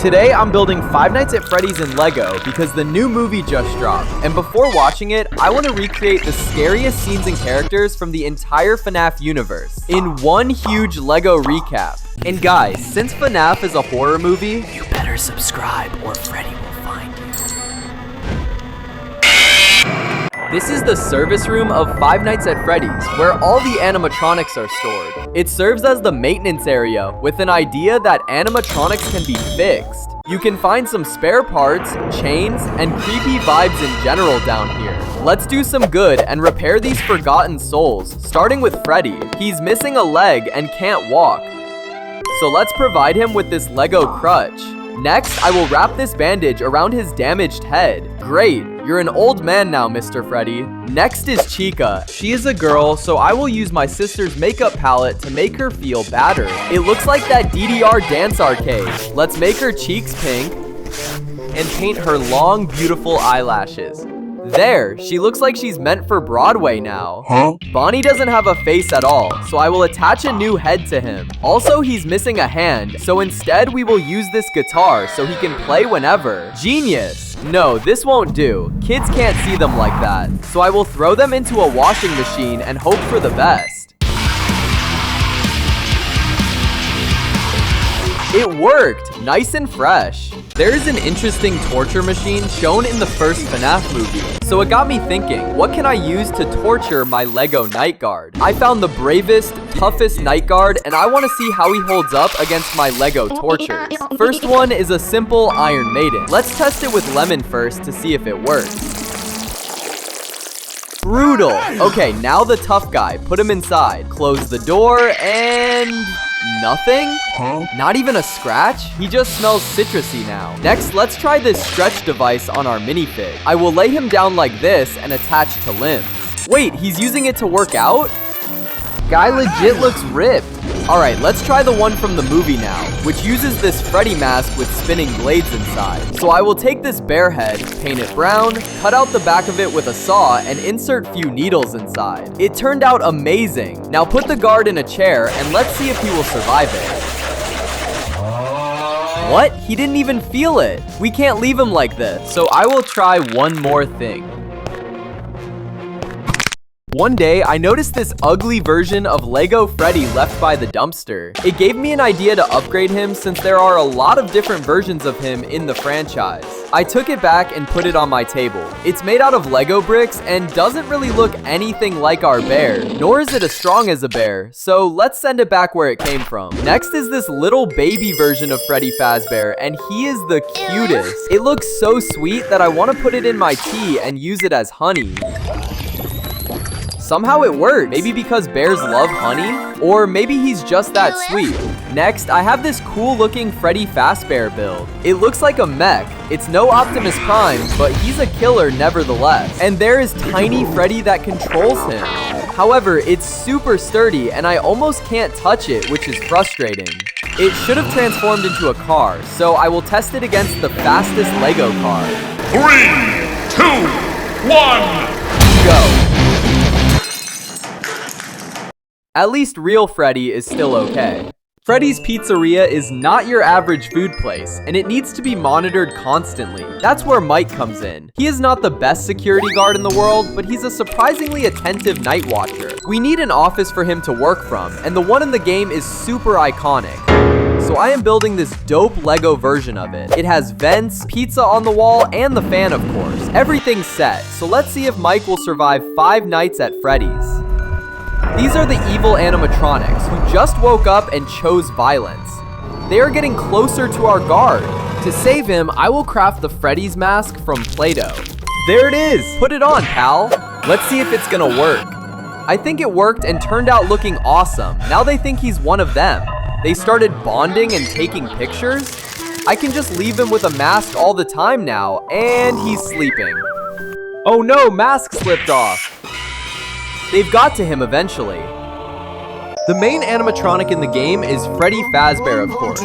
Today I'm building Five Nights at Freddy's in Lego because the new movie just dropped. And before watching it, I want to recreate the scariest scenes and characters from the entire FNAF universe in one huge Lego recap. And guys, since FNAF is a horror movie, you better subscribe or Freddy will find you. This is the service room of Five Nights at Freddy's, where all the animatronics are stored. It serves as the maintenance area, with an idea that animatronics can be fixed. You can find some spare parts, chains, and creepy vibes in general down here. Let's do some good and repair these forgotten souls, starting with Freddy. He's missing a leg and can't walk, so let's provide him with this Lego crutch. Next, I will wrap this bandage around his damaged head. Great, you're an old man now, Mr. Freddy. Next is Chica. She is a girl, so I will use my sister's makeup palette to make her feel battered. It looks like that DDR dance arcade. Let's make her cheeks pink and paint her long, beautiful eyelashes. There, she looks like she's meant for Broadway now. Bonnie doesn't have a face at all, so I will attach a new head to him. Also, he's missing a hand, so instead we will use this guitar so he can play whenever. Genius! No, this won't do. Kids can't see them like that. So I will throw them into a washing machine and hope for the best. It worked! Nice and fresh. There is an interesting torture machine shown in the first FNAF movie, so it got me thinking, what can I use to torture my Lego night guard? I found the bravest, toughest night guard, and I want to see how he holds up against my Lego tortures. First one is a simple Iron Maiden. Let's test it with Lemon first to see if it works. Brutal! Okay, now the tough guy. Put him inside. Close the door, and nothing? Not even a scratch? He just smells citrusy now. Next, let's try this stretch device on our minifig. I will lay him down like this and attach to limbs. Wait, he's using it to work out? Guy legit looks ripped. Alright, let's try the one from the movie now, which uses this Freddy mask with spinning blades inside. So I will take this bear head, paint it brown, cut out the back of it with a saw, and insert few needles inside. It turned out amazing. Now put the guard in a chair, and let's see if he will survive it. What? He didn't even feel it. We can't leave him like this, so I will try one more thing. One day, I noticed this ugly version of Lego Freddy left by the dumpster. It gave me an idea to upgrade him since there are a lot of different versions of him in the franchise. I took it back and put it on my table. It's made out of Lego bricks and doesn't really look anything like our bear, nor is it as strong as a bear, so let's send it back where it came from. Next is this little baby version of Freddy Fazbear, and he is the cutest. It looks so sweet that I want to put it in my tea and use it as honey. Somehow it works. Maybe because bears love honey? Or maybe he's just that sweet. Next, I have this cool looking Freddy Fazbear build. It looks like a mech. It's no Optimus Prime, but he's a killer nevertheless. And there is tiny Freddy that controls him. However, it's super sturdy and I almost can't touch it, which is frustrating. It should have transformed into a car, so I will test it against the fastest Lego car. 3, 2, 1, go. At least real Freddy is still okay. Freddy's Pizzeria is not your average food place, and it needs to be monitored constantly. That's where Mike comes in. He is not the best security guard in the world, but he's a surprisingly attentive night watcher. We need an office for him to work from, and the one in the game is super iconic. So I am building this dope Lego version of it. It has vents, pizza on the wall, and the fan, of course. Everything's set, so let's see if Mike will survive 5 nights at Freddy's. These are the evil animatronics who just woke up and chose violence. They are getting closer to our guard. To save him, I will craft the Freddy's mask from Play-Doh. There it is! Put it on, pal! Let's see if it's gonna work. I think it worked and turned out looking awesome. Now they think he's one of them. They started bonding and taking pictures. I can just leave him with a mask all the time now, and he's sleeping. Oh no, mask slipped off. They've got to him eventually. The main animatronic in the game is Freddy Fazbear, of course.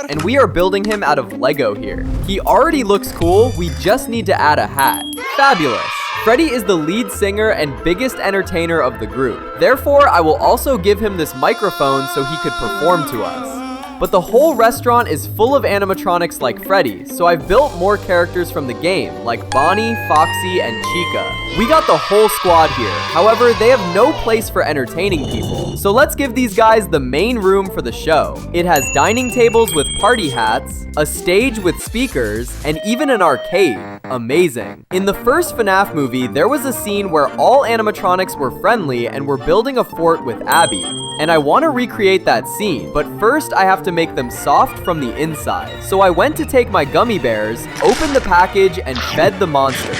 And we are building him out of Lego here. He already looks cool, we just need to add a hat. Fabulous. Freddy is the lead singer and biggest entertainer of the group. Therefore, I will also give him this microphone so he could perform to us. But the whole restaurant is full of animatronics like Freddy, so I've built more characters from the game, like Bonnie, Foxy, and Chica. We got the whole squad here. However, they have no place for entertaining people. So let's give these guys the main room for the show. It has dining tables with party hats, a stage with speakers, and even an arcade. Amazing. In the first FNAF movie, there was a scene where all animatronics were friendly and were building a fort with Abby. And I want to recreate that scene, but first I have to make them soft from the inside. So I went to take my gummy bears, opened the package, and fed the monsters.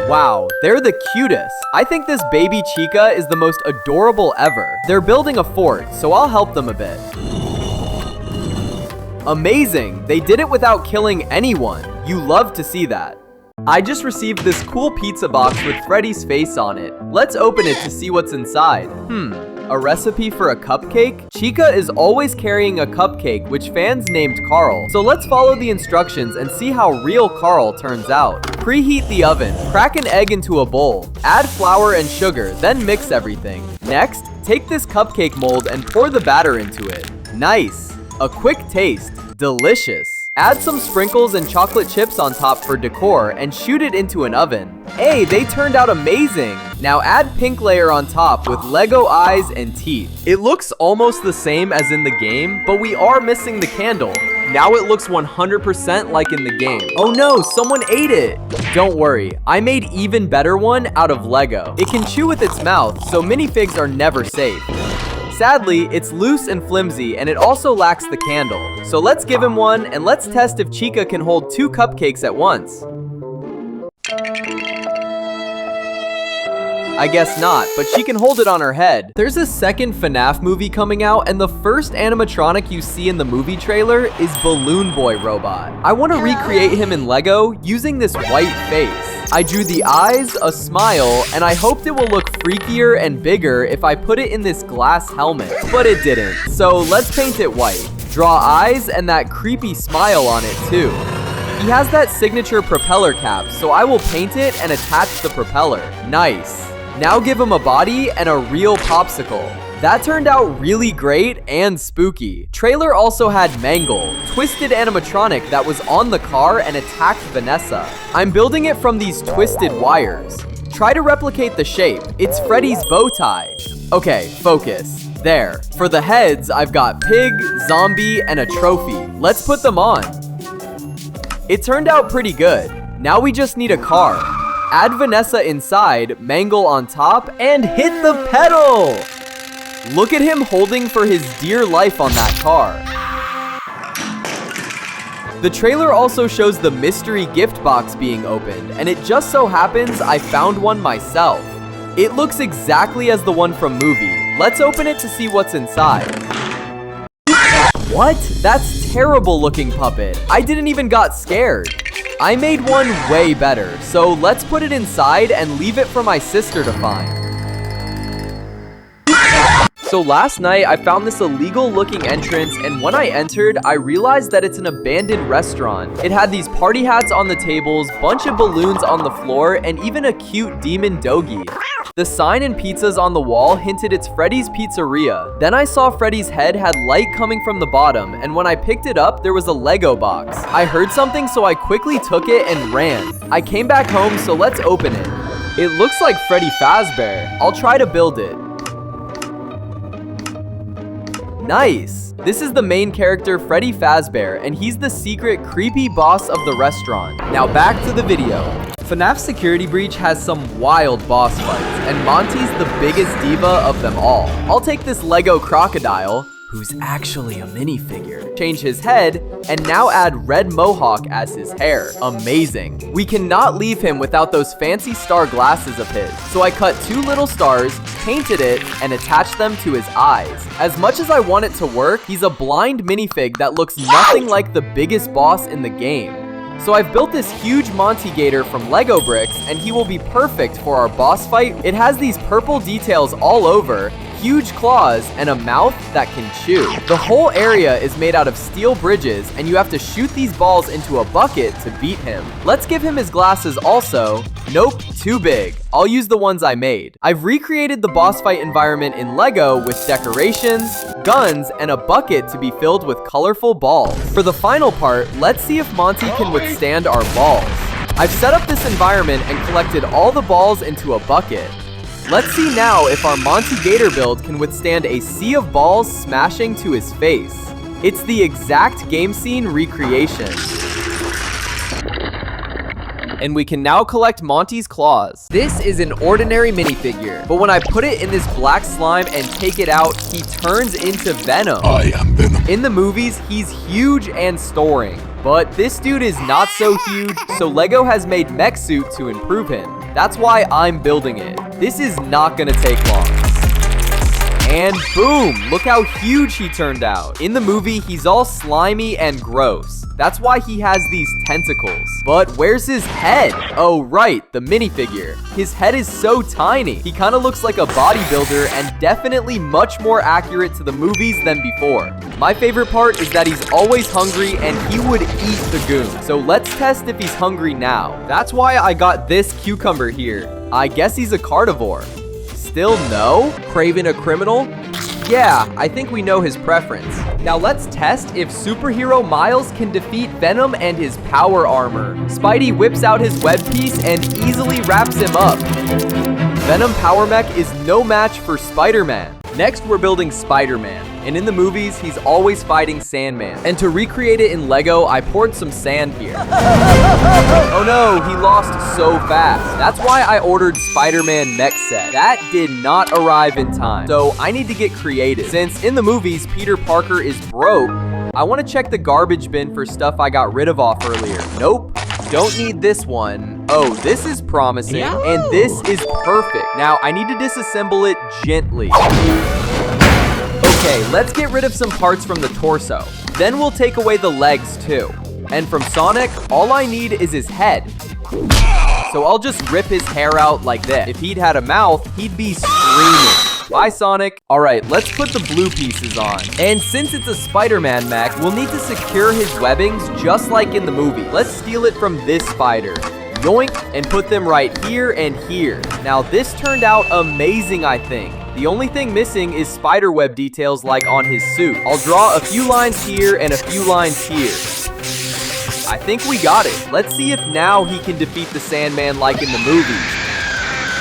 Wow, they're the cutest. I think this baby Chica is the most adorable ever. They're building a fort, so I'll help them a bit. Amazing, they did it without killing anyone. You love to see that. I just received this cool pizza box with Freddy's face on it. Let's open it to see what's inside. A recipe for a cupcake? Chica is always carrying a cupcake, which fans named Carl. So let's follow the instructions and see how real Carl turns out. Preheat the oven, crack an egg into a bowl, add flour and sugar, then mix everything. Next, take this cupcake mold and pour the batter into it. Nice! A quick taste, delicious. Add some sprinkles and chocolate chips on top for decor and shoot it into an oven. Hey, they turned out amazing! Now add pink layer on top with Lego eyes and teeth. It looks almost the same as in the game, but we are missing the candle. Now it looks 100% like in the game. Oh no, someone ate it! Don't worry, I made even better one out of Lego. It can chew with its mouth, so minifigs are never safe. Sadly, it's loose and flimsy, and it also lacks the candle. So let's give him one, and let's test if Chica can hold 2 cupcakes at once. I guess not, but she can hold it on her head. There's a second FNAF movie coming out, and the first animatronic you see in the movie trailer is Balloon Boy Robot. I want to recreate him in Lego using this white face. I drew the eyes, a smile, and I hoped it will look freakier and bigger if I put it in this glass helmet, but it didn't. So let's paint it white. Draw eyes and that creepy smile on it too. He has that signature propeller cap, so I will paint it and attach the propeller. Nice. Now give him a body and a real popsicle. That turned out really great and spooky. Trailer also had Mangle, twisted animatronic that was on the car and attacked Vanessa. I'm building it from these twisted wires. Try to replicate the shape. It's Freddy's bow tie. Okay, focus. There. For the heads, I've got pig, zombie, and a trophy. Let's put them on. It turned out pretty good. Now we just need a car. Add Vanessa inside, Mangle on top, and hit the pedal! Look at him holding for his dear life on that car. The trailer also shows the mystery gift box being opened, and it just so happens I found one myself. It looks exactly as the one from movie. Let's open it to see what's inside. What? That's terrible looking puppet. I didn't even got scared. I made one way better, so let's put it inside and leave it for my sister to find. So last night, I found this illegal looking entrance, and when I entered, I realized that it's an abandoned restaurant. It had these party hats on the tables, bunch of balloons on the floor, and even a cute demon doggy. The sign and pizzas on the wall hinted it's Freddy's Pizzeria. Then I saw Freddy's head had light coming from the bottom, and when I picked it up, there was a Lego box. I heard something, so I quickly took it and ran. I came back home, so let's open it. It looks like Freddy Fazbear. I'll try to build it. Nice! This is the main character, Freddy Fazbear, and he's the secret creepy boss of the restaurant. Now back to the video. FNAF Security Breach has some wild boss fights, and Monty's the biggest diva of them all. I'll take this Lego crocodile, who's actually a minifigure, change his head, and now add red mohawk as his hair. Amazing. We cannot leave him without those fancy star glasses of his. So I cut 2 little stars, painted it, and attached them to his eyes. As much as I want it to work, he's a blind minifig that looks nothing like the biggest boss in the game. So I've built this huge Monty Gator from Lego bricks, and he will be perfect for our boss fight. It has these purple details all over. huge claws, and a mouth that can chew. The whole area is made out of steel bridges, and you have to shoot these balls into a bucket to beat him. Let's give him his glasses also. Nope, too big. I'll use the ones I made. I've recreated the boss fight environment in Lego with decorations, guns, and a bucket to be filled with colorful balls. For the final part, let's see if Monty can withstand our balls. I've set up this environment and collected all the balls into a bucket. Let's see now if our Monty Gator build can withstand a sea of balls smashing to his face. It's the exact game scene recreation. And we can now collect Monty's claws. This is an ordinary minifigure, but when I put it in this black slime and take it out, he turns into Venom. I am Venom. In the movies, he's huge and storing, but this dude is not so huge, so Lego has made mech suit to improve him. That's why I'm building it. This is not gonna take long. And boom, look how huge he turned out. In the movie, he's all slimy and gross. That's why he has these tentacles. But where's his head? Oh right, the minifigure. His head is so tiny. He kind of looks like a bodybuilder and definitely much more accurate to the movies than before. My favorite part is that he's always hungry and he would eat the goon. So let's test if he's hungry now. That's why I got this cucumber here. I guess he's a carnivore. Still no? Craven a criminal? Yeah, I think we know his preference. Now let's test if superhero Miles can defeat Venom and his power armor. Spidey whips out his web piece and easily wraps him up. Venom Power Mech is no match for Spider-Man. Next, we're building Spider-Man. And in the movies, he's always fighting Sandman. And to recreate it in Lego, I poured some sand here. Oh no, he lost so fast. That's why I ordered Spider-Man mech set. That did not arrive in time. So I need to get creative. Since in the movies, Peter Parker is broke, I want to check the garbage bin for stuff I got rid of off earlier. Nope. Don't need this one. Oh, this is promising. And this is perfect. Now, I need to disassemble it gently. Okay, let's get rid of some parts from the torso. Then we'll take away the legs too. And from Sonic, all I need is his head. So I'll just rip his hair out like this. If he'd had a mouth, he'd be screaming. Bye, Sonic. All right, let's put the blue pieces on. And since it's a Spider-Man mech, we'll need to secure his webbings just like in the movie. Let's steal it from this spider. Yoink, and put them right here and here. Now this turned out amazing, I think. The only thing missing is spiderweb details like on his suit. I'll draw a few lines here and a few lines here. I think we got it. Let's see if now he can defeat the Sandman like in the movies.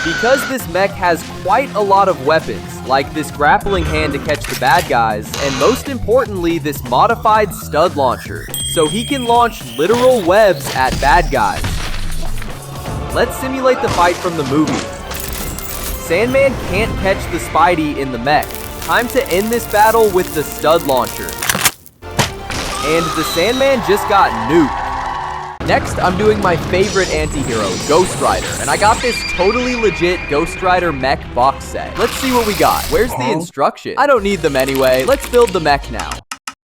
Because this mech has quite a lot of weapons, like this grappling hand to catch the bad guys, and most importantly, this modified stud launcher, so he can launch literal webs at bad guys. Let's simulate the fight from the movies. Sandman can't catch the Spidey in the mech. Time to end this battle with the stud launcher. And the Sandman just got nuked. Next, I'm doing my favorite anti-hero, Ghost Rider, and I got this totally legit Ghost Rider mech box set. Let's see what we got. Where's the instructions? I don't need them anyway. Let's build the mech now.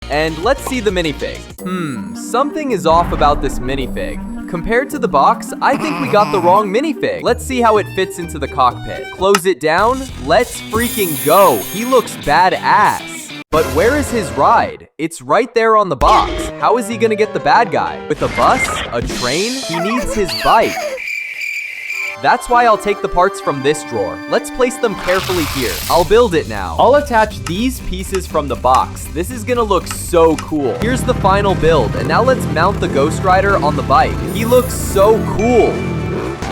And let's see the minifig. Something is off about this minifig. Compared to the box, I think we got the wrong minifig. Let's see how it fits into the cockpit. Close it down. Let's freaking go. He looks badass. But where is his ride? It's right there on the box. How is he gonna get the bad guy? With a bus? A train? He needs his bike. That's why I'll take the parts from this drawer. Let's place them carefully here. I'll build it now. I'll attach these pieces from the box. This is gonna look so cool. Here's the final build, and now let's mount the Ghost Rider on the bike. He looks so cool.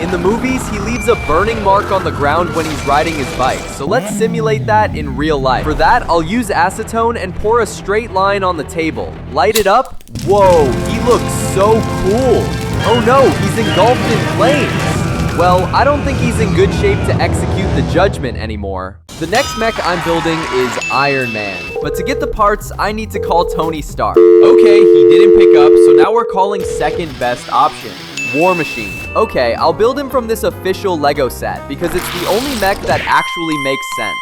In the movies, he leaves a burning mark on the ground when he's riding his bike, so let's simulate that in real life. For that, I'll use acetone and pour a straight line on the table. Light it up. Whoa, he looks so cool. Oh no, he's engulfed in flames. Well, I don't think he's in good shape to execute the judgment anymore. The next mech I'm building is Iron Man. But to get the parts, I need to call Tony Stark. Okay, he didn't pick up, so now we're calling second best option. War Machine. Okay, I'll build him from this official Lego set because it's the only mech that actually makes sense.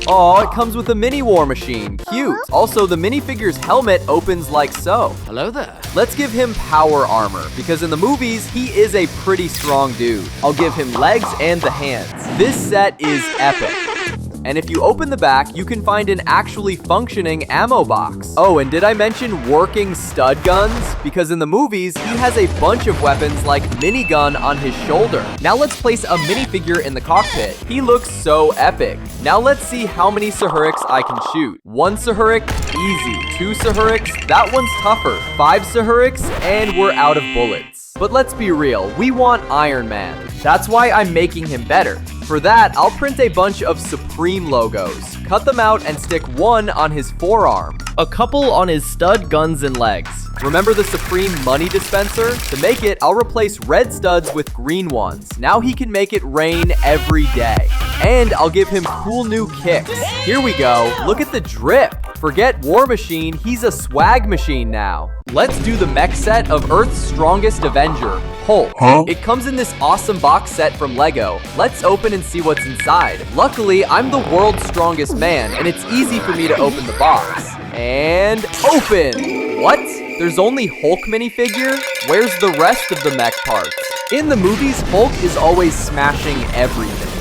Aw, it comes with a mini War Machine. Cute. Also, the minifigure's helmet opens like so. Hello there. Let's give him power armor because in the movies, he is a pretty strong dude. I'll give him legs and the hands. This set is epic. And if you open the back, you can find an actually functioning ammo box. Oh, and did I mention working stud guns? Because in the movies, he has a bunch of weapons like minigun on his shoulder. Now let's place a minifigure in the cockpit. He looks so epic. Now let's see how many Sahuriks I can shoot. 1 Sahurik, easy. 2 Sahuriks, that one's tougher. 5 Sahuriks, and we're out of bullets. But let's be real, we want Iron Man. That's why I'm making him better. For that, I'll print a bunch of Supreme logos, cut them out and stick one on his forearm, a couple on his stud guns and legs. Remember the Supreme money dispenser? To make it, I'll replace red studs with green ones. Now he can make it rain every day. And I'll give him cool new kicks. Here we go, look at the drip. Forget War Machine, he's a swag machine now. Let's do the mech set of Earth's strongest Avenger, Hulk. It comes in this awesome box set from Lego. Let's open and see what's inside. Luckily, I'm the world's strongest man, and it's easy for me to open the box. And open! What? There's only Hulk minifigure? Where's the rest of the mech parts? In the movies, Hulk is always smashing everything.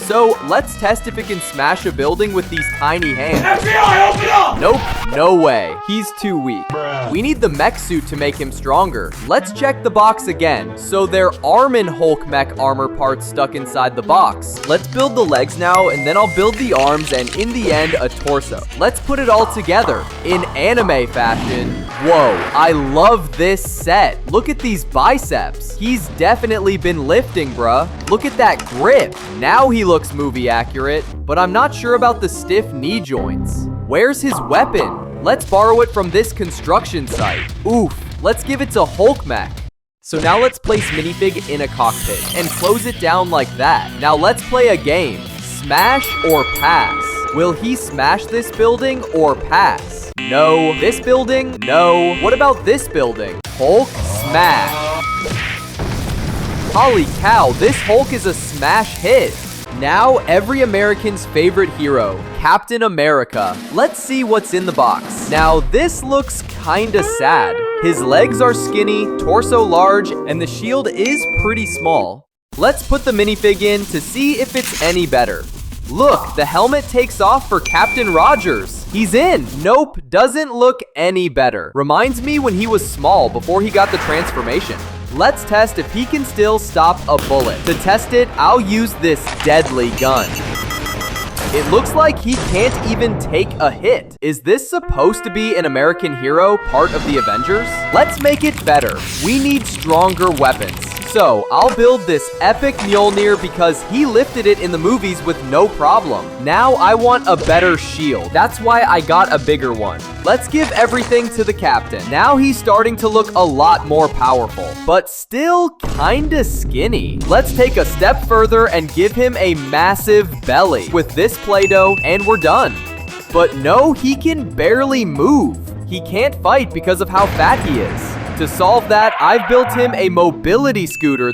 So, let's test if it can smash a building with these tiny hands. FBI, open up! Nope, no way. He's too weak. We need the mech suit to make him stronger. Let's check the box again. So there are Hulk mech armor parts stuck inside the box. Let's build the legs now, and then I'll build the arms, and in the end, a torso. Let's put it all together in anime fashion. Whoa, I love this set. Look at these biceps. He's definitely been lifting, bruh. Look at that grip. Now he looks movie accurate, but I'm not sure about the stiff knee joints. Where's his weapon? Let's borrow it from this construction site. Oof, let's give it to Hulk mech. So now let's place minifig in a cockpit and close it down like that. Now let's play a game. Smash or pass? Will he smash this building or pass? No. This building? No. What about this building? Hulk smash. Holy cow, this Hulk is a smash hit. Now, every American's favorite hero, Captain America. Let's see what's in the box. Now, this looks kinda sad. His legs are skinny, torso large, and the shield is pretty small. Let's put the minifig in to see if it's any better. Look, the helmet takes off for Captain Rogers. He's in. Nope, doesn't look any better. Reminds me when he was small before he got the transformation. Let's test if he can still stop a bullet. To test it, I'll use this deadly gun. It looks like he can't even take a hit. Is this supposed to be an American hero, part of the Avengers? Let's make it better. We need stronger weapons. So, I'll build this epic Mjolnir because he lifted it in the movies with no problem. Now I want a better shield. That's why I got a bigger one. Let's give everything to the captain. Now he's starting to look a lot more powerful, but still kinda skinny. Let's take a step further and give him a massive belly with this Play-Doh, and we're done. But no, he can barely move. He can't fight because of how fat he is. To solve that, I've built him a mobility scooter.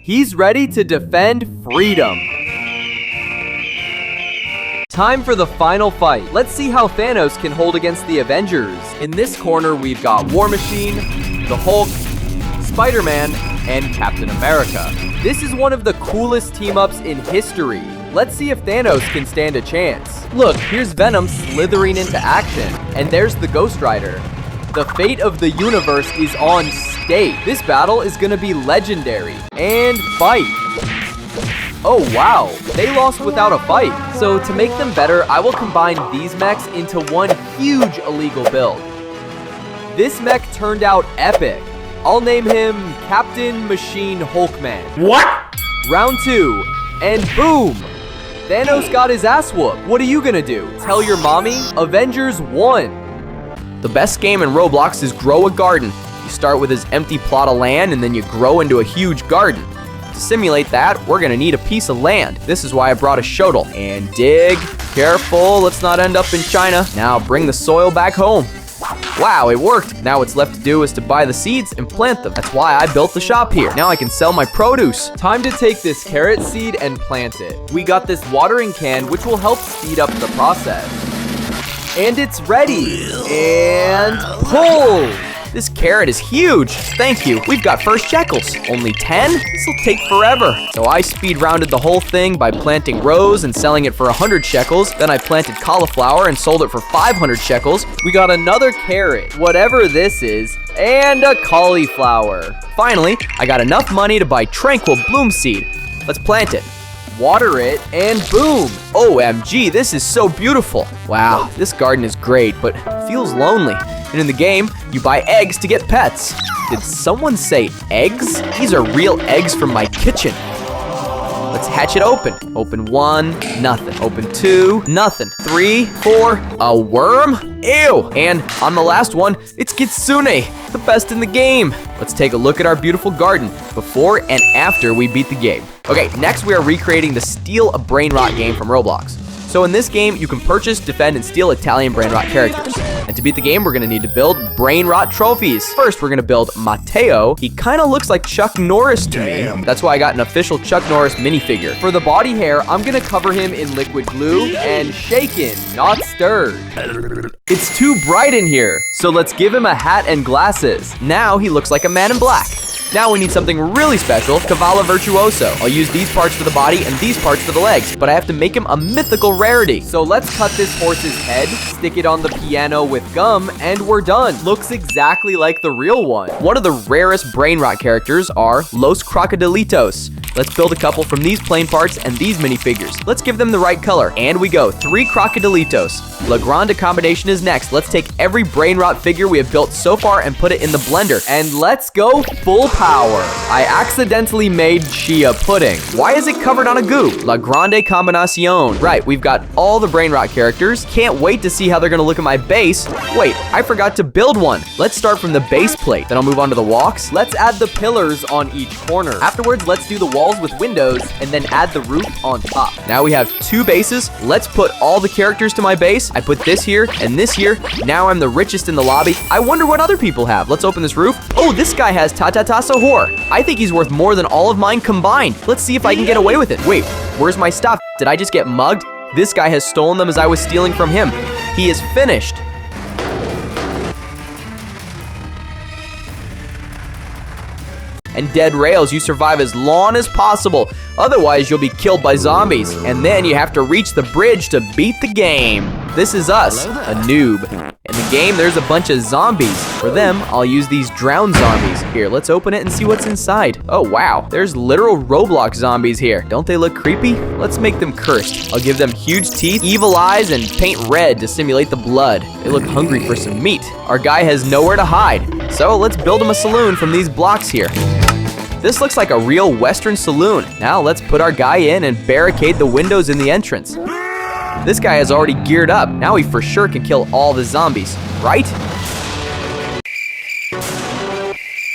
He's ready to defend freedom. Time for the final fight. Let's see how Thanos can hold against the Avengers. In this corner, we've got War Machine, the Hulk, Spider-Man, and Captain America. This is one of the coolest team-ups in history. Let's see if Thanos can stand a chance. Look, here's Venom slithering into action, and there's the Ghost Rider. The fate of the universe is on stake. This battle is gonna be legendary. And fight. Oh wow, they lost without a fight. So to make them better, I will combine these mechs into one huge illegal build. This mech turned out epic. I'll name him Captain Machine Hulkman. What? Round 2, and boom! Thanos got his ass whooped. What are you gonna do? Tell your mommy? Avengers won. The best game in Roblox is grow a garden. You start with this empty plot of land and then you grow into a huge garden. To simulate that, we're gonna need a piece of land. This is why I brought a shovel. And dig, careful, let's not end up in China. Now bring the soil back home. Wow, it worked. Now what's left to do is to buy the seeds and plant them. That's why I built the shop here. Now I can sell my produce. Time to take this carrot seed and plant it. We got this watering can, which will help speed up the process. And it's ready. And pull. This carrot is huge. Thank you. We've got first shekels. Only 10? This'll take forever. So I speed rounded the whole thing by planting rows and selling it for 100 shekels. Then I planted cauliflower and sold it for 500 shekels. We got another carrot, whatever this is, and a cauliflower. Finally, I got enough money to buy tranquil bloom seed. Let's plant it. Water it, and boom! OMG, this is so beautiful. Wow, this garden is great, but feels lonely. And in the game, you buy eggs to get pets. Did someone say eggs? These are real eggs from my kitchen. Let's hatch it open. Open 1, nothing. Open 2, nothing. 3, 4, a worm? Ew! And on the last one, it's Kitsune, the best in the game. Let's take a look at our beautiful garden before and after we beat the game. Okay, next we are recreating the Steal a Brain Rot game from Roblox. So in this game, you can purchase, defend, and steal Italian brain rot characters. And to beat the game, we're gonna need to build brain rot trophies. First, we're gonna build Matteo. He kinda looks like Chuck Norris to me. That's why I got an official Chuck Norris minifigure. For the body hair, I'm gonna cover him in liquid glue and shaken, not stirred. It's too bright in here, so let's give him a hat and glasses. Now he looks like a man in black. Now we need something really special, Cavallo Virtuoso. I'll use these parts for the body and these parts for the legs, but I have to make him a mythical rarity. So let's cut this horse's head, stick it on the piano with gum, and we're done. Looks exactly like the real one. One of the rarest brain rot characters are Los Crocodilitos. Let's build a couple from these plain parts and these minifigures. Let's give them the right color, and we go. 3 Crocodilitos. La Grande combination is next. Let's take every brain rot figure we have built so far and put it in the blender. And let's go full power. I accidentally made chia pudding. Why is it covered on a goo? La Grande combinación. Right, we've got all the brain rot characters. Can't wait to see how they're gonna look at my base. Wait, I forgot to build one. Let's start from the base plate. Then I'll move on to the walks. Let's add the pillars on each corner. Afterwards, let's do the walls with windows and then add the roof on top. Now we have 2 bases. Let's put all the characters to my base. I put this here and this here. Now I'm the richest in the lobby. I wonder what other people have. Let's open this roof. Oh, this guy has Tatata Sohor. I think he's worth more than all of mine combined. Let's see if I can get away with it. Wait, where's my stuff? Did I just get mugged? This guy has stolen them as I was stealing from him. He is finished. And dead rails, you survive as long as possible. Otherwise, you'll be killed by zombies. And then you have to reach the bridge to beat the game. This is us, a noob. In the game, there's a bunch of zombies. For them, I'll use these drowned zombies. Here, let's open it and see what's inside. Oh, wow. There's literal Roblox zombies here. Don't they look creepy? Let's make them cursed. I'll give them huge teeth, evil eyes, and paint red to simulate the blood. They look hungry for some meat. Our guy has nowhere to hide. So let's build him a saloon from these blocks here. This looks like a real Western saloon. Now let's put our guy in and barricade the windows in the entrance. This guy is already geared up. Now he for sure can kill all the zombies, right?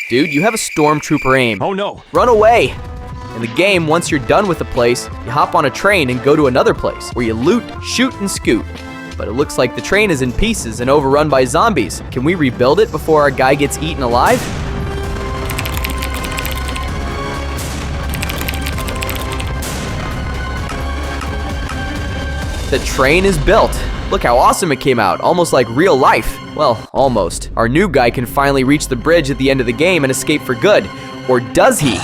Dude, you have a stormtrooper aim. Oh no. Run away. In the game, once you're done with a place, you hop on a train and go to another place where you loot, shoot, and scoot. But it looks like the train is in pieces and overrun by zombies. Can we rebuild it before our guy gets eaten alive? The train is built. Look how awesome it came out, almost like real life. Well, almost. Our new guy can finally reach the bridge at the end of the game and escape for good. Or does he?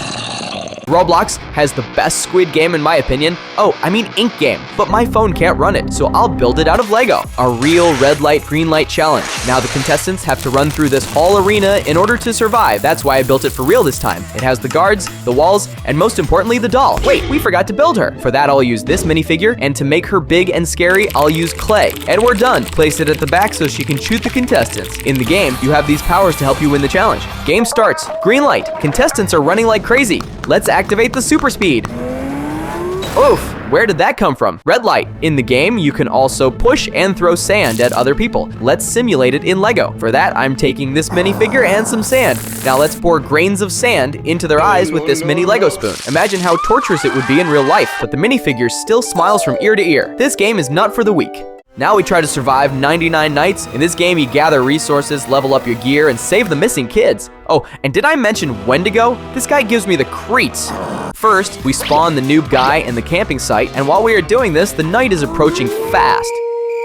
Roblox has the best Squid Game in my opinion. Oh, I mean Ink Game, but my phone can't run it, so I'll build it out of Lego. A real red light, green light challenge. Now the contestants have to run through this whole arena in order to survive. That's why I built it for real this time. It has the guards, the walls, and most importantly, the doll. Wait, we forgot to build her. For that, I'll use this minifigure, and to make her big and scary, I'll use clay. And we're done. Place it at the back so she can shoot the contestants. In the game, you have these powers to help you win the challenge. Game starts. Green light. Contestants are running like crazy. Let's activate the super speed. Oof, where did that come from? Red light. In the game, you can also push and throw sand at other people. Let's simulate it in Lego. For that, I'm taking this minifigure and some sand. Now let's pour grains of sand into their eyes with this mini Lego spoon. Imagine how torturous it would be in real life, but the minifigure still smiles from ear to ear. This game is not for the weak. Now we try to survive 99 nights. In this game, you gather resources, level up your gear, and save the missing kids. Oh, and did I mention when to go? This guy gives me the creeps. First, we spawn the noob guy in the camping site, and while we are doing this, the night is approaching fast.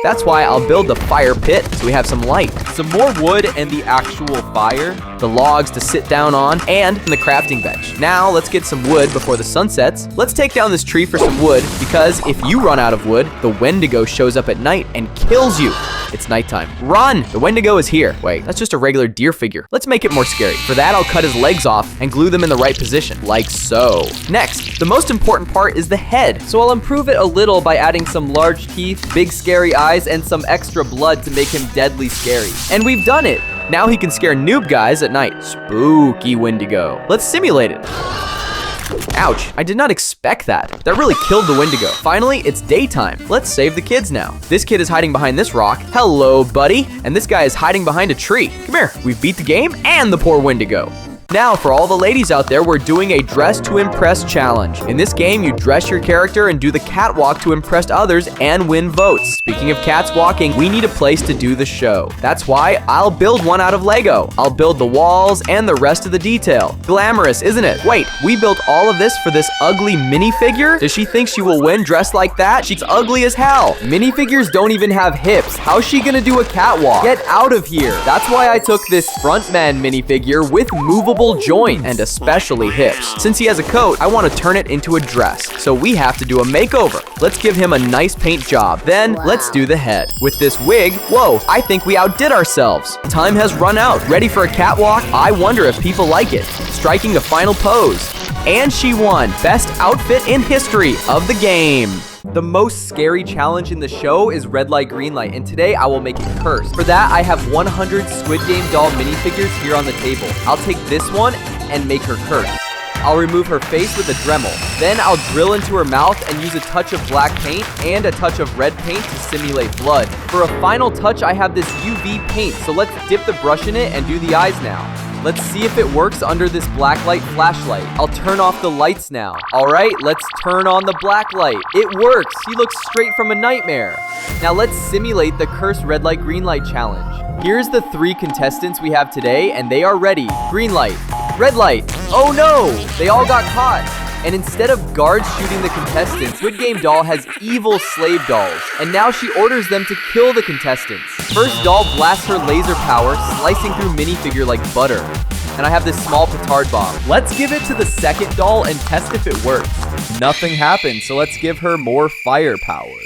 That's why I'll build the fire pit so we have some light. Some more wood and the actual fire, the logs to sit down on, and the crafting bench. Now let's get some wood before the sun sets. Let's take down this tree for some wood, because if you run out of wood, the Wendigo shows up at night and kills you. It's nighttime. Run! The Wendigo is here. Wait, that's just a regular deer figure. Let's make it more scary. For that, I'll cut his legs off and glue them in the right position, like so. Next, the most important part is the head. So I'll improve it a little by adding some large teeth, big scary eyes, and some extra blood to make him deadly scary. And we've done it! Now he can scare noob guys at night. Spooky Wendigo. Let's simulate it. Ouch, I did not expect that. That really killed the Wendigo. Finally, it's daytime. Let's save the kids now. This kid is hiding behind this rock. Hello, buddy. And this guy is hiding behind a tree. Come here, we've beat the game and the poor Wendigo. Now, for all the ladies out there, we're doing a dress to impress challenge. In this game, you dress your character and do the catwalk to impress others and win votes. Speaking of cats walking, we need a place to do the show. That's why I'll build one out of Lego. I'll build the walls and the rest of the detail. Glamorous, isn't it? Wait, we built all of this for this ugly minifigure? Does she think she will win dressed like that? She's ugly as hell. Minifigures don't even have hips. How's she gonna do a catwalk? Get out of here. That's why I took this frontman minifigure with movable joints and especially hips. Since he has a coat, I want to turn it into a dress, so we have to do a makeover. Let's give him a nice paint job. Then let's do the head. With this wig, whoa, I think we outdid ourselves. Time has run out. Ready for a catwalk? I wonder if people like it. Striking the final pose. And she won Best Outfit in History of the game. The most scary challenge in the show is red light, green light, and today I will make it cursed. For that, I have 100 Squid Game doll minifigures here on the table. I'll take this one and make her cursed. I'll remove her face with a Dremel. Then I'll drill into her mouth and use a touch of black paint and a touch of red paint to simulate blood. For a final touch, I have this UV paint, so let's dip the brush in it and do the eyes now. Let's see if it works under this black light flashlight. I'll turn off the lights now. All right, let's turn on the black light. It works. He looks straight from a nightmare. Now let's simulate the cursed red light, green light challenge. Here's the 3 contestants we have today, and they are ready. Green light, red light. Oh no, they all got caught. And instead of guards shooting the contestants, Squid Game doll has evil slave dolls. And now she orders them to kill the contestants. First doll blasts her laser power, slicing through minifigure like butter. And I have this small petard bomb. Let's give it to the second doll and test if it works. Nothing happened, so let's give her more firepower.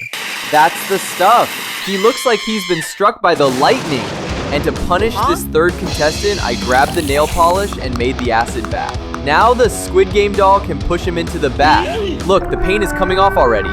That's the stuff. He looks like he's been struck by the lightning. And to punish this third contestant, I grabbed the nail polish and made the acid bath. Now the Squid Game doll can push him into the bath. Look, the paint is coming off already.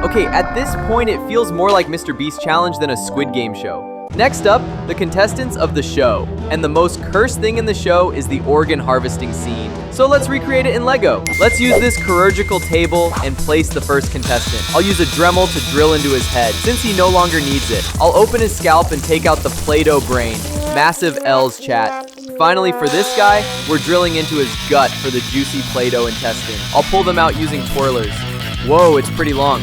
Okay, at this point, it feels more like Mr. Beast challenge than a Squid Game show. Next up, the contestants of the show. And the most cursed thing in the show is the organ harvesting scene. So let's recreate it in Lego. Let's use this chirurgical table and place the first contestant. I'll use a Dremel to drill into his head, since he no longer needs it. I'll open his scalp and take out the Play-Doh brain. Massive L's, chat. Finally, for this guy, we're drilling into his gut for the juicy Play-Doh intestine. I'll pull them out using twirlers. Whoa, it's pretty long.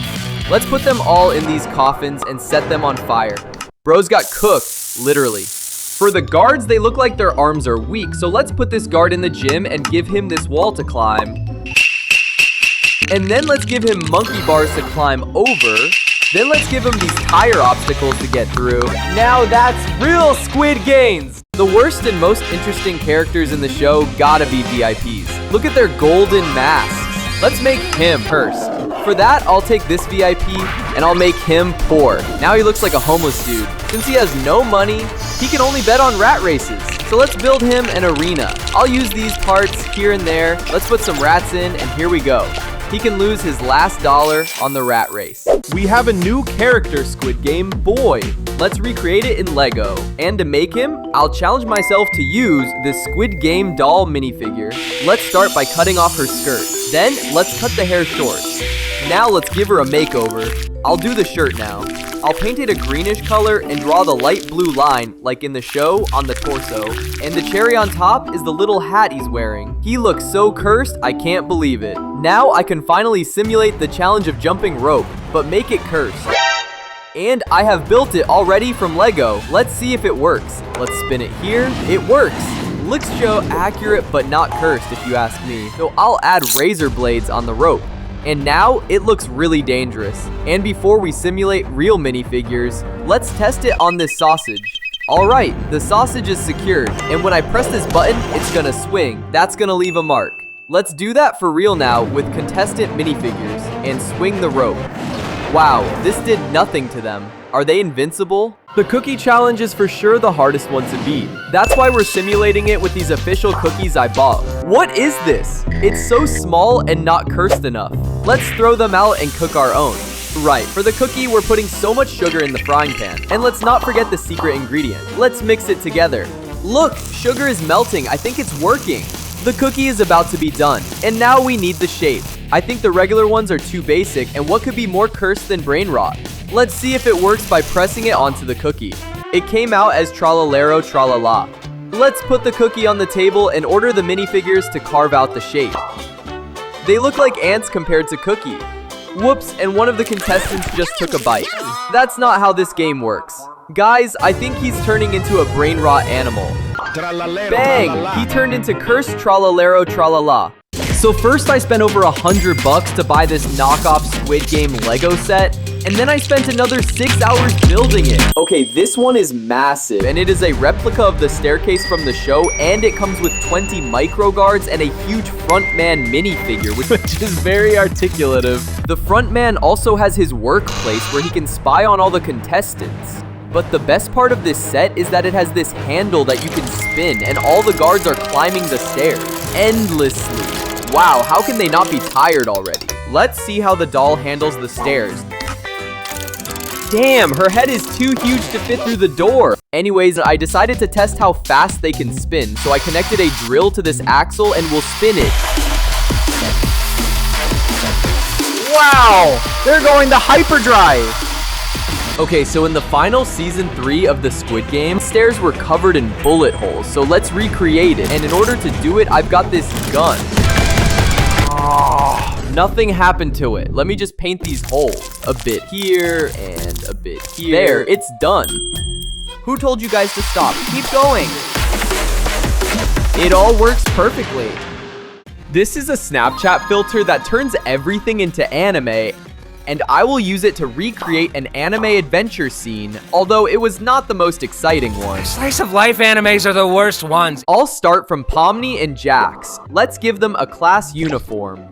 Let's put them all in these coffins and set them on fire. Bros got cooked, literally. For the guards, they look like their arms are weak, so let's put this guard in the gym and give him this wall to climb. And then let's give him monkey bars to climb over. Then let's give him these tire obstacles to get through. Now that's real Squid Games! The worst and most interesting characters in the show gotta be VIPs. Look at their golden masks. Let's make him cursed. For that, I'll take this VIP and I'll make him poor. Now he looks like a homeless dude. Since he has no money, he can only bet on rat races. So let's build him an arena. I'll use these parts here and there. Let's put some rats in and here we go. He can lose his last dollar on the rat race. We have a new character, Squid Game Boy. Let's recreate it in Lego. And to make him, I'll challenge myself to use this Squid Game doll minifigure. Let's start by cutting off her skirt. Then, let's cut the hair short. Now let's give her a makeover. I'll do the shirt now. I'll paint it a greenish color and draw the light blue line, like in the show, on the torso. And the cherry on top is the little hat he's wearing. He looks so cursed, I can't believe it. Now I can finally simulate the challenge of jumping rope, but make it cursed. And I have built it already from Lego. Let's see if it works. Let's spin it here. It works. Looks so accurate, but not cursed if you ask me. So I'll add razor blades on the rope. And now it looks really dangerous. And before we simulate real minifigures, let's test it on this sausage. Alright, the sausage is secured, and when I press this button, it's gonna swing. That's gonna leave a mark. Let's do that for real now with contestant minifigures, and swing the rope. Wow, this did nothing to them. Are they invincible? The cookie challenge is for sure the hardest one to beat. That's why we're simulating it with these official cookies I bought. What is this? It's so small and not cursed enough. Let's throw them out and cook our own. Right, for the cookie, we're putting so much sugar in the frying pan. And let's not forget the secret ingredient. Let's mix it together. Look, sugar is melting. I think it's working. The cookie is about to be done. And now we need the shape. I think the regular ones are too basic, and what could be more cursed than brain rot? Let's see if it works by pressing it onto the cookie. It came out as tralalero tralala. Let's put the cookie on the table and order the minifigures to carve out the shape. They look like ants compared to Cookie. Whoops, and one of the contestants just took a bite. That's not how this game works. Guys, I think he's turning into a brain rot animal. Bang! He turned into cursed tralalero tralala. So first I spent over $100 to buy this knockoff Squid Game Lego set, and then I spent another 6 hours building it. Okay, this one is massive, and it is a replica of the staircase from the show, and it comes with 20 micro guards and a huge frontman minifigure, which is very articulative. The frontman also has his workplace where he can spy on all the contestants. But the best part of this set is that it has this handle that you can spin, and all the guards are climbing the stairs endlessly. Wow, how can they not be tired already? Let's see how the doll handles the stairs. Damn, her head is too huge to fit through the door. Anyways, I decided to test how fast they can spin, so I connected a drill to this axle and will spin it. Wow, they're going to hyperdrive. Okay, so in the final season 3 of the Squid Game, stairs were covered in bullet holes, so let's recreate it. And in order to do it, I've got this gun. Nothing happened to it. Let me just paint these holes. A bit here and a bit here. There, it's done. Who told you guys to stop? Keep going. It all works perfectly. This is a Snapchat filter that turns everything into anime, and I will use it to recreate an anime adventure scene, although it was not the most exciting one. Slice of life animes are the worst ones. I'll start from Pomni and Jax. Let's give them a class uniform.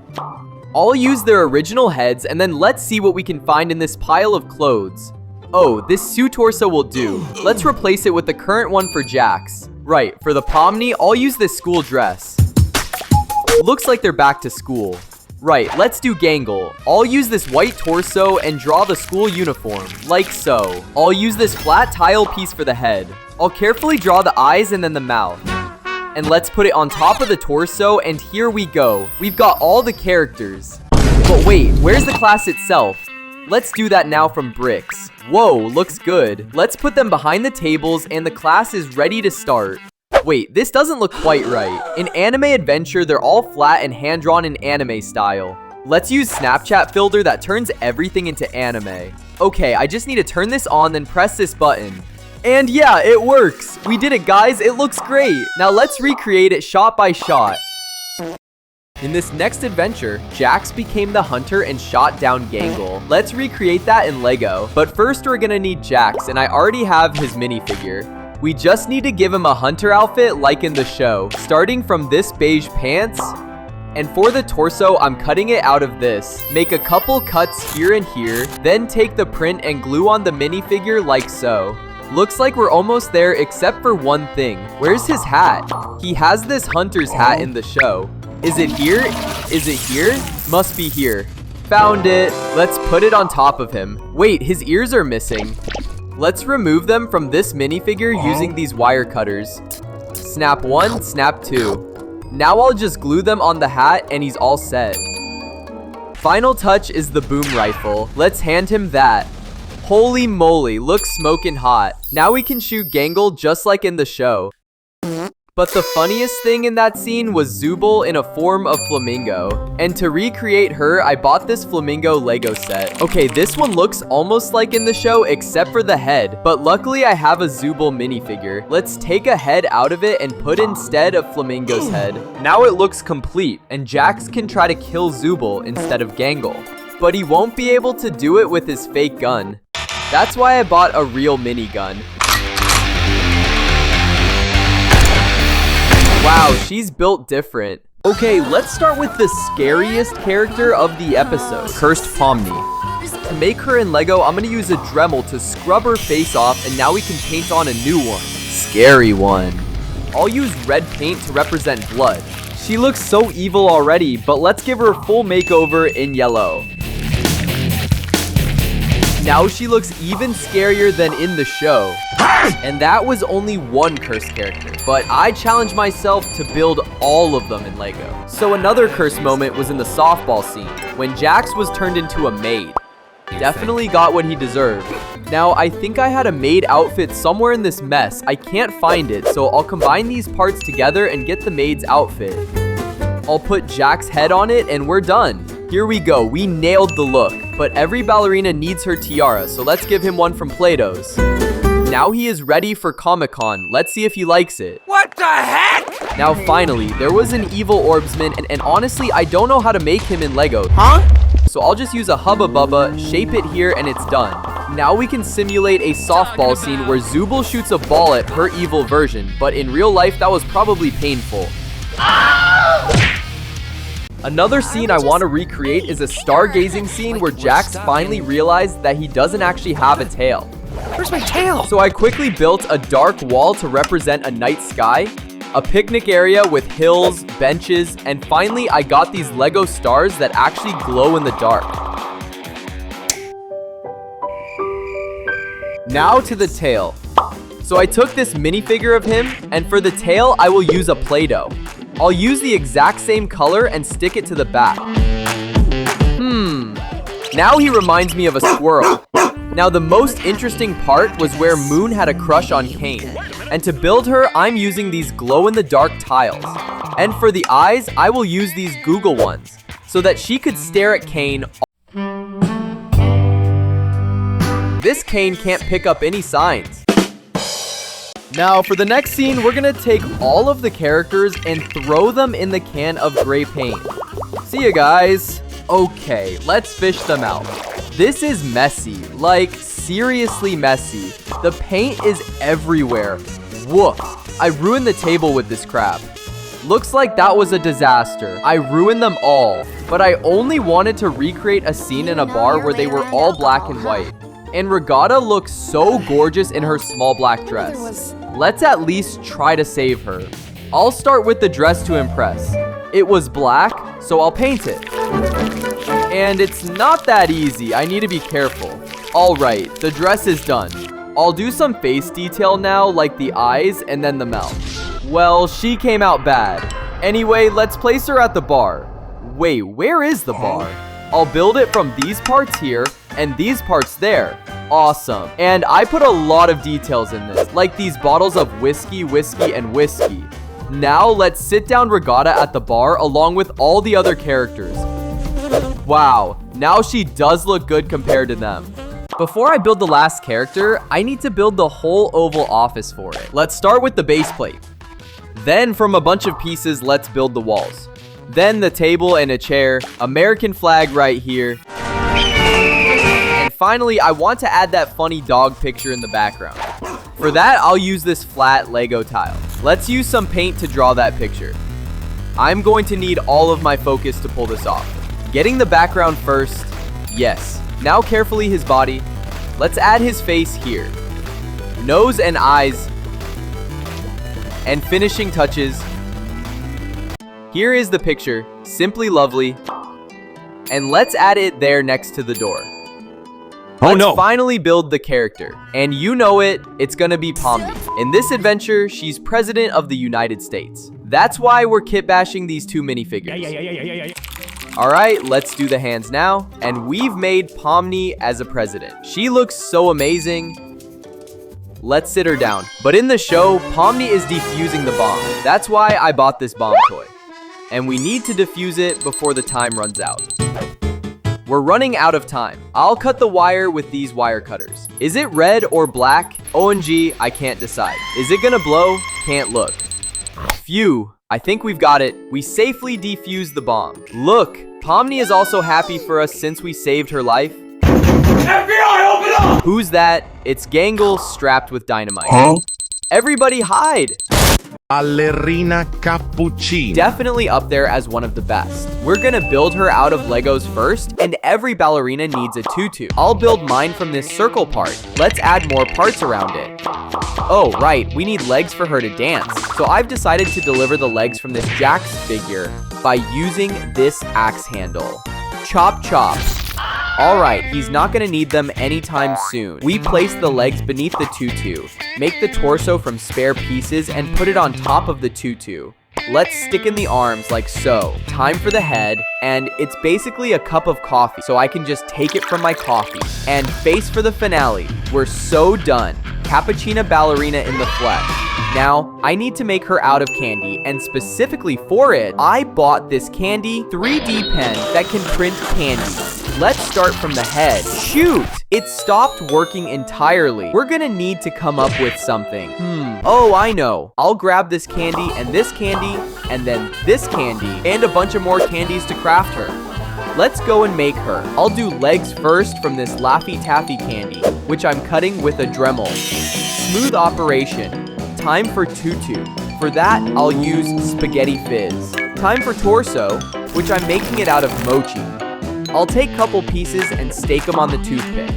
I'll use their original heads, and then let's see what we can find in this pile of clothes. Oh, this suit torso will do. Let's replace it with the current one for Jax. Right, for the Pomni, I'll use this school dress. Looks like they're back to school. Right, let's do Gangle. I'll use this white torso and draw the school uniform, like so. I'll use this flat tile piece for the head. I'll carefully draw the eyes and then the mouth. And let's put it on top of the torso, and here we go. We've got all the characters. But wait, where's the class itself? Let's do that now from bricks. Whoa, looks good. Let's put them behind the tables, and the class is ready to start. Wait, this doesn't look quite right. In Anime Adventure, they're all flat and hand-drawn in anime style. Let's use Snapchat filter that turns everything into anime. Okay, I just need to turn this on, then press this button. And yeah, it works. We did it, guys. It looks great. Now let's recreate it shot by shot. In this next adventure, Jax became the hunter and shot down Gangle. Let's recreate that in Lego. But first, we're gonna need Jax, and I already have his minifigure. We just need to give him a hunter outfit like in the show, starting from this beige pants. And for the torso, I'm cutting it out of this. Make a couple cuts here and here, then take the print and glue on the minifigure like so. Looks like we're almost there except for one thing. Where's his hat? He has this hunter's hat in the show. Is it here? Is it here? Must be here. Found it. Let's put it on top of him. Wait, his ears are missing. Let's remove them from this minifigure using these wire cutters. Snap 1, snap 2. Now I'll just glue them on the hat and he's all set. Final touch is the boom rifle. Let's hand him that. Holy moly, looks smoking hot. Now we can shoot Gangle just like in the show. But the funniest thing in that scene was Zooble in a form of flamingo. And to recreate her, I bought this flamingo Lego set. Okay, this one looks almost like in the show except for the head. But luckily I have a Zooble minifigure. Let's take a head out of it and put instead of Flamingo's head. Now it looks complete, and Jax can try to kill Zooble instead of Gangle. But he won't be able to do it with his fake gun. That's why I bought a real minigun. Wow, she's built different. Okay, let's start with the scariest character of the episode, Cursed Pomni. To make her in Lego, I'm gonna use a Dremel to scrub her face off, and now we can paint on a new one. Scary one. I'll use red paint to represent blood. She looks so evil already, but let's give her a full makeover in yellow. Now she looks even scarier than in the show. And that was only one cursed character, but I challenged myself to build all of them in Lego. So another cursed moment was in the softball scene, when Jax was turned into a maid. Definitely got what he deserved. Now, I think I had a maid outfit somewhere in this mess. I can't find it, so I'll combine these parts together and get the maid's outfit. I'll put Jax's head on it and we're done. Here we go, we nailed the look. But every ballerina needs her tiara, so let's give him one from Play-Doh's. Now he is ready for Comic-Con. Let's see if he likes it. What the heck? Now finally, there was an evil orbsman, and honestly, I don't know how to make him in Lego. Huh? So I'll just use a Hubba Bubba, shape it here, and it's done. Now we can simulate a softball scene where Zooble shoots a ball at her evil version, but in real life, that was probably painful. Another scene I want to recreate is a stargazing scene where Jax finally realized that he doesn't actually have a tail. Where's my tail? So I quickly built a dark wall to represent a night sky, a picnic area with hills, benches, and finally I got these Lego stars that actually glow in the dark. Now to the tail. So I took this minifigure of him, and for the tail I will use a Play-Doh. I'll use the exact same color and stick it to the back. Now he reminds me of a squirrel. Now the most interesting part was where Moon had a crush on Kane. And to build her, I'm using these glow-in-the-dark tiles. And for the eyes, I will use these Google ones, so that she could stare at Kane. This Kane can't pick up any signs. Now, for the next scene, we're gonna take all of the characters and throw them in the can of gray paint. See ya, guys. Okay, let's fish them out. This is messy, like seriously messy. The paint is everywhere. Woof. I ruined the table with this crap. Looks like that was a disaster. I ruined them all, but I only wanted to recreate a scene in a bar where they were all black and white. And Regatta looks so gorgeous in her small black dress. Let's at least try to save her. I'll start with the dress to impress. It was black, so I'll paint it. And it's not that easy, I need to be careful. Alright, the dress is done. I'll do some face detail now, like the eyes and then the mouth. Well, she came out bad. Anyway, let's place her at the bar. Wait, where is the bar? I'll build it from these parts here and these parts there. Awesome. And I put a lot of details in this, like these bottles of whiskey, and whiskey. Now let's sit down Regatta at the bar along with all the other characters. Wow, now she does look good compared to them. Before I build the last character, I need to build the whole oval office for it. Let's start with the base plate. Then from a bunch of pieces, let's build the walls. Then the table and a chair, American flag right here. And finally, I want to add that funny dog picture in the background. For that, I'll use this flat Lego tile. Let's use some paint to draw that picture. I'm going to need all of my focus to pull this off. Getting the background first, yes. Now carefully his body. Let's add his face here. Nose and eyes. And finishing touches. Here is the picture, simply lovely. And let's add it there next to the door. Let's finally build the character. And you know it, it's gonna be Pomni. In this adventure, she's president of the United States. That's why we're kit bashing these two minifigures. Alright, let's do the hands now. And we've made Pomni as a president. She looks so amazing. let's sit her down. But in the show, Pomni is defusing the bomb. That's why I bought this bomb toy. And we need to defuse it before the time runs out. We're running out of time. I'll cut the wire with these wire cutters. Is it red or black? OMG, I can't decide. Is it gonna blow? Can't look. Phew, I think we've got it. We safely defused the bomb. Look, Pomni is also happy for us since we saved her life. FBI, open up! Who's that? It's Gangle strapped with dynamite. Huh? Everybody hide! Ballerina cappuccino. Definitely up there as one of the best. We're gonna build her out of Legos first, and every ballerina needs a tutu. I'll build mine from this circle part. Let's add more parts around it. Oh, right, we need legs for her to dance. So I've decided to deliver the legs from this Jax figure by using this axe handle. Chop chop. Alright, he's not gonna need them anytime soon. We place the legs beneath the tutu, make the torso from spare pieces, and put it on top of the tutu. Let's stick in the arms like so. Time for the head, and it's basically a cup of coffee, so I can just take it from my coffee. And face for the finale. We're so done. Cappuccina ballerina in the flesh. Now, I need to make her out of candy, and specifically for it, I bought this candy 3D pen that can print candy. Let's start from the head. Shoot! It stopped working entirely. We're gonna need to come up with something. Oh, I know. I'll grab this candy, and then this candy, and a bunch of more candies to craft her. Let's go and make her. I'll do legs first from this Laffy Taffy candy, which I'm cutting with a Dremel. Smooth operation. Time for tutu. For that, I'll use spaghetti fizz. Time for torso, which I'm making it out of mochi. I'll take a couple pieces and stake them on the toothpick.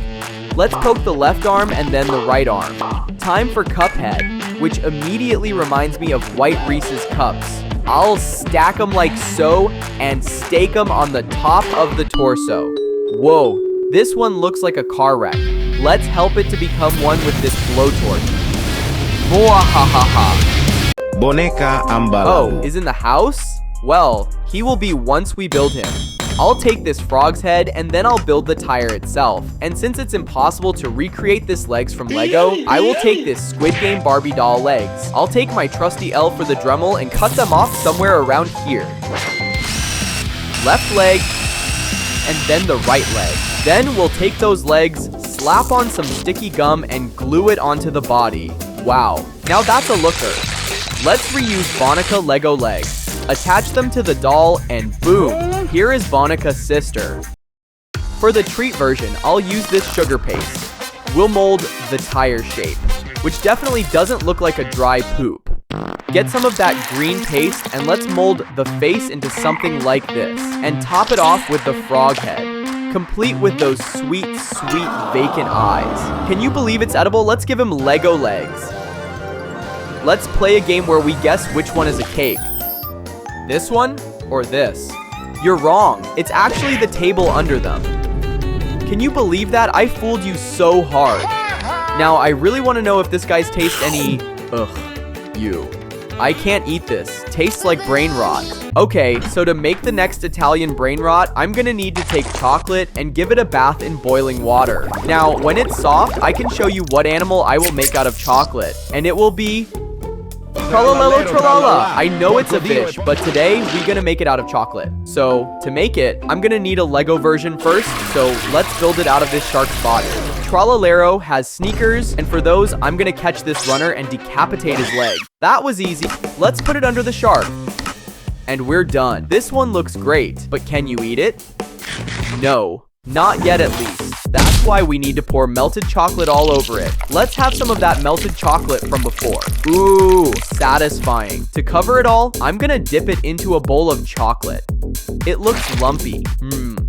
Let's poke the left arm and then the right arm. Time for cup head, which immediately reminds me of white Reese's cups. I'll stack them like so and stake them on the top of the torso. Whoa, this one looks like a car wreck. Let's help it to become one with this blowtorch. Mwahahaha. Boneca ambalao. Oh, is in the house? Well, he will be once we build him. I'll take this frog's head and then I'll build the tire itself. And since it's impossible to recreate this legs from Lego, I will take this Squid Game Barbie doll legs. I'll take my trusty L for the Dremel and cut them off somewhere around here. Left leg, and then the right leg. Then we'll take those legs, slap on some sticky gum, and glue it onto the body. Wow, now that's a looker. Let's reuse Bonica Lego legs. Attach them to the doll, and boom, here is Bonica's sister. For the treat version, I'll use this sugar paste. We'll mold the tire shape, which definitely doesn't look like a dry poop. Get some of that green paste, and let's mold the face into something like this, and top it off with the frog head, complete with those sweet, sweet vacant eyes. Can you believe it's edible? Let's give him Lego legs. Let's play a game where we guess which one is a cake. This one or this? You're wrong. It's actually the table under them. Can you believe that? I fooled you so hard. Now, I really want to know if this guy's taste any... Ugh, you. I can't eat this. Tastes like brain rot. Okay, so to make the next Italian brain rot, I'm gonna need to take chocolate and give it a bath in boiling water. Now, when it's soft, I can show you what animal I will make out of chocolate. And it will be... Tralalelo tralala. I know it's a fish, but today we're gonna make it out of chocolate. So to make it, I'm gonna need a Lego version first, so let's build it out of this shark's body. Tralalero has sneakers, and for those, I'm gonna catch this runner and decapitate his leg. That was easy. Let's put it under the shark. And we're done. This one looks great, but can you eat it? No, not yet at least. That's why we need to pour melted chocolate all over it. Let's have some of that melted chocolate from before. Ooh, satisfying. To cover it all, I'm gonna dip it into a bowl of chocolate. It looks lumpy.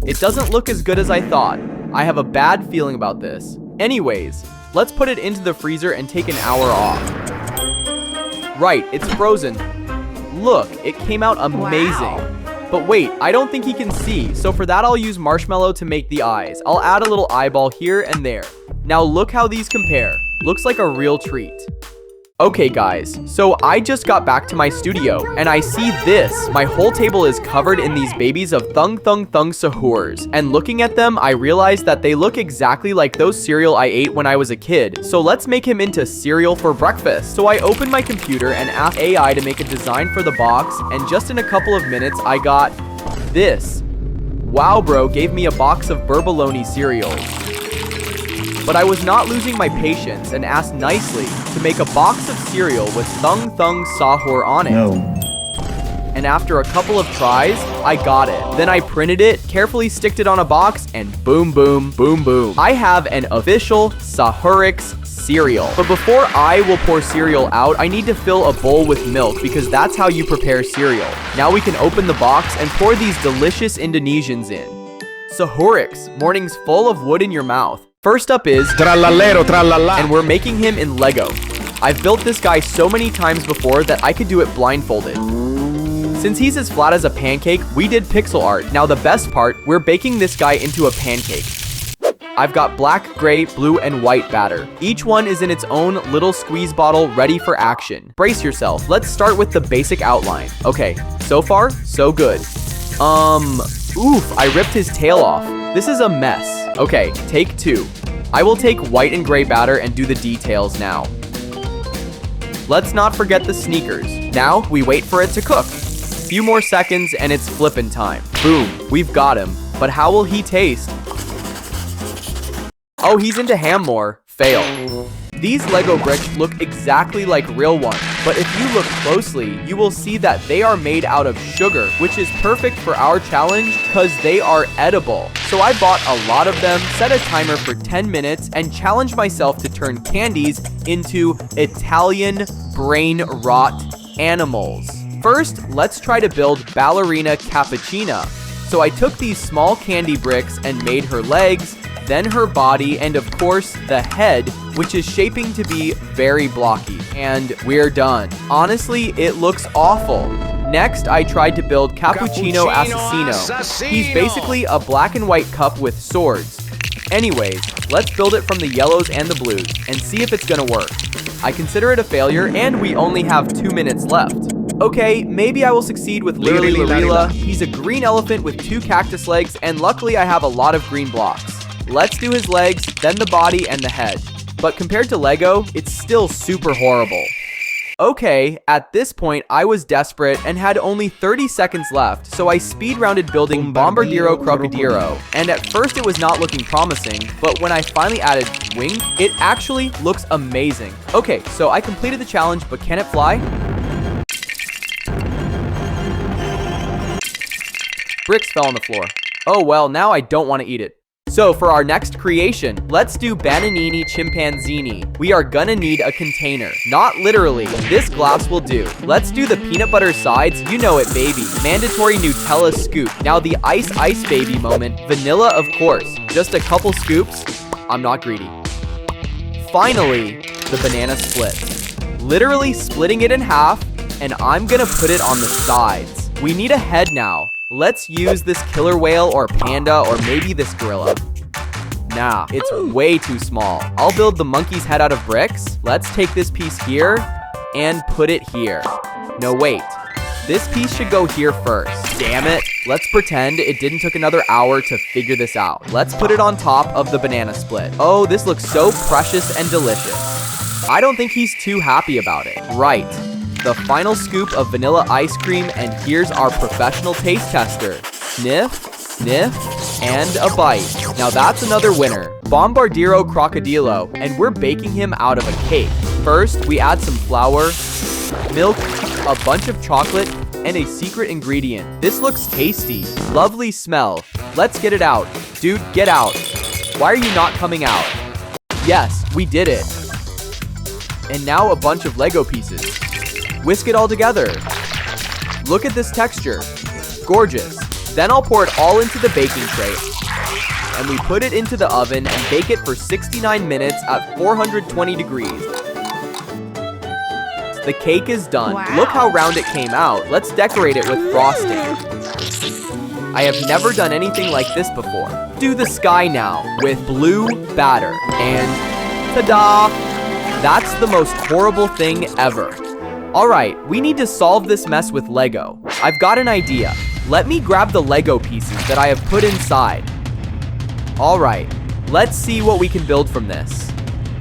It doesn't look as good as I thought. I have a bad feeling about this. Anyways, let's put it into the freezer and take an hour off. Right, it's frozen. Look, it came out amazing. Wow. But wait, I don't think he can see, so for that I'll use marshmallow to make the eyes. I'll add a little eyeball here and there. Now look how these compare. Looks like a real treat. Okay guys, so I just got back to my studio and I see this. My whole table is covered in these babies of thung thung thung sahurs. And looking at them, I realized that they look exactly like those cereal I ate when I was a kid. So let's make him into cereal for breakfast. So I opened my computer and asked AI to make a design for the box, and just in a couple of minutes, I got this. Wow bro gave me a box of Burbaloni cereals. But I was not losing my patience and asked nicely to make a box of cereal with Thung Thung Sahur on it. No. And after a couple of tries, I got it. Then I printed it, carefully sticked it on a box, and boom, boom, boom, boom. I have an official Sahurix cereal. But before I will pour cereal out, I need to fill a bowl with milk because that's how you prepare cereal. Now we can open the box and pour these delicious Indonesians in. Sahurix, mornings full of wood in your mouth. First up is Trallallero, trallalla. and we're making him in Lego. I've built this guy so many times before that I could do it blindfolded. Since he's as flat as a pancake, we did pixel art. Now the best part, we're baking this guy into a pancake. I've got black, gray, blue, and white batter. Each one is in its own little squeeze bottle ready for action. Brace yourself. Let's start with the basic outline. Okay, so far, so good. Oof, I ripped his tail off. This is a mess. Okay, take 2. I will take white and gray batter and do the details now. Let's not forget the sneakers. Now, we wait for it to cook. Few more seconds and it's flippin' time. Boom, we've got him. But how will he taste? Oh, he's into ham more. Fail. These Lego bricks look exactly like real ones, but if you look closely, you will see that they are made out of sugar, which is perfect for our challenge because they are edible. So I bought a lot of them, set a timer for 10 minutes, and challenged myself to turn candies into Italian brain rot animals. First, let's try to build Ballerina Cappuccina. So I took these small candy bricks and made her legs, then her body, and of course, the head, which is shaping to be very blocky. And we're done. Honestly, it looks awful. Next, I tried to build Cappuccino Assassino. He's basically a black and white cup with swords. Anyways, let's build it from the yellows and the blues, and see if it's gonna work. I consider it a failure, and we only have 2 minutes left. Okay, maybe I will succeed with Literally Larila. He's a green elephant with 2 cactus legs, and luckily I have a lot of green blocks. Let's do his legs, then the body and the head. But compared to Lego, it's still super horrible. Okay, at this point, I was desperate and had only 30 seconds left, so I speed-rounded building Bombardiro Crocodiro. And at first it was not looking promising, but when I finally added wing, it actually looks amazing. Okay, so I completed the challenge, but can it fly? Bricks fell on the floor. Oh well, now I don't want to eat it. So for our next creation, let's do Bananini Chimpanzini. We are gonna need a container. Not literally, this glass will do. Let's do the peanut butter sides, you know it baby. Mandatory Nutella scoop. Now the ice baby moment, vanilla of course. Just a couple scoops, I'm not greedy. Finally, the banana split. Literally splitting it in half, and I'm gonna put it on the sides. We need a head now. Let's use this killer whale or panda or maybe this gorilla. Nah, it's way too small. I'll build the monkey's head out of bricks. Let's take this piece here and put it here. No, wait. This piece should go here first. Damn it. Let's pretend it didn't take another hour to figure this out. Let's put it on top of the banana split. Oh, this looks so precious and delicious. I don't think he's too happy about it. Right. The final scoop of vanilla ice cream, and here's our professional taste tester. Sniff, sniff, and a bite. Now that's another winner. Bombardiro Crocodilo, and we're baking him out of a cake. First, we add some flour, milk, a bunch of chocolate, and a secret ingredient. This looks tasty. Lovely smell. Let's get it out. Dude, get out. Why are you not coming out? Yes, we did it. And now a bunch of Lego pieces. Whisk it all together. Look at this texture. Gorgeous. Then I'll pour it all into the baking tray. And we put it into the oven and bake it for 69 minutes at 420 degrees. The cake is done. Wow. Look how round it came out. Let's decorate it with frosting. I have never done anything like this before. Do the sky now with blue batter. And ta-da! That's the most horrible thing ever. Alright, we need to solve this mess with Lego. I've got an idea. Let me grab the Lego pieces that I have put inside. Alright, let's see what we can build from this.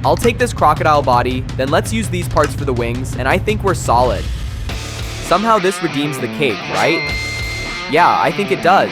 I'll take this crocodile body, then let's use these parts for the wings, and I think we're solid. Somehow this redeems the cake, right? Yeah, I think it does.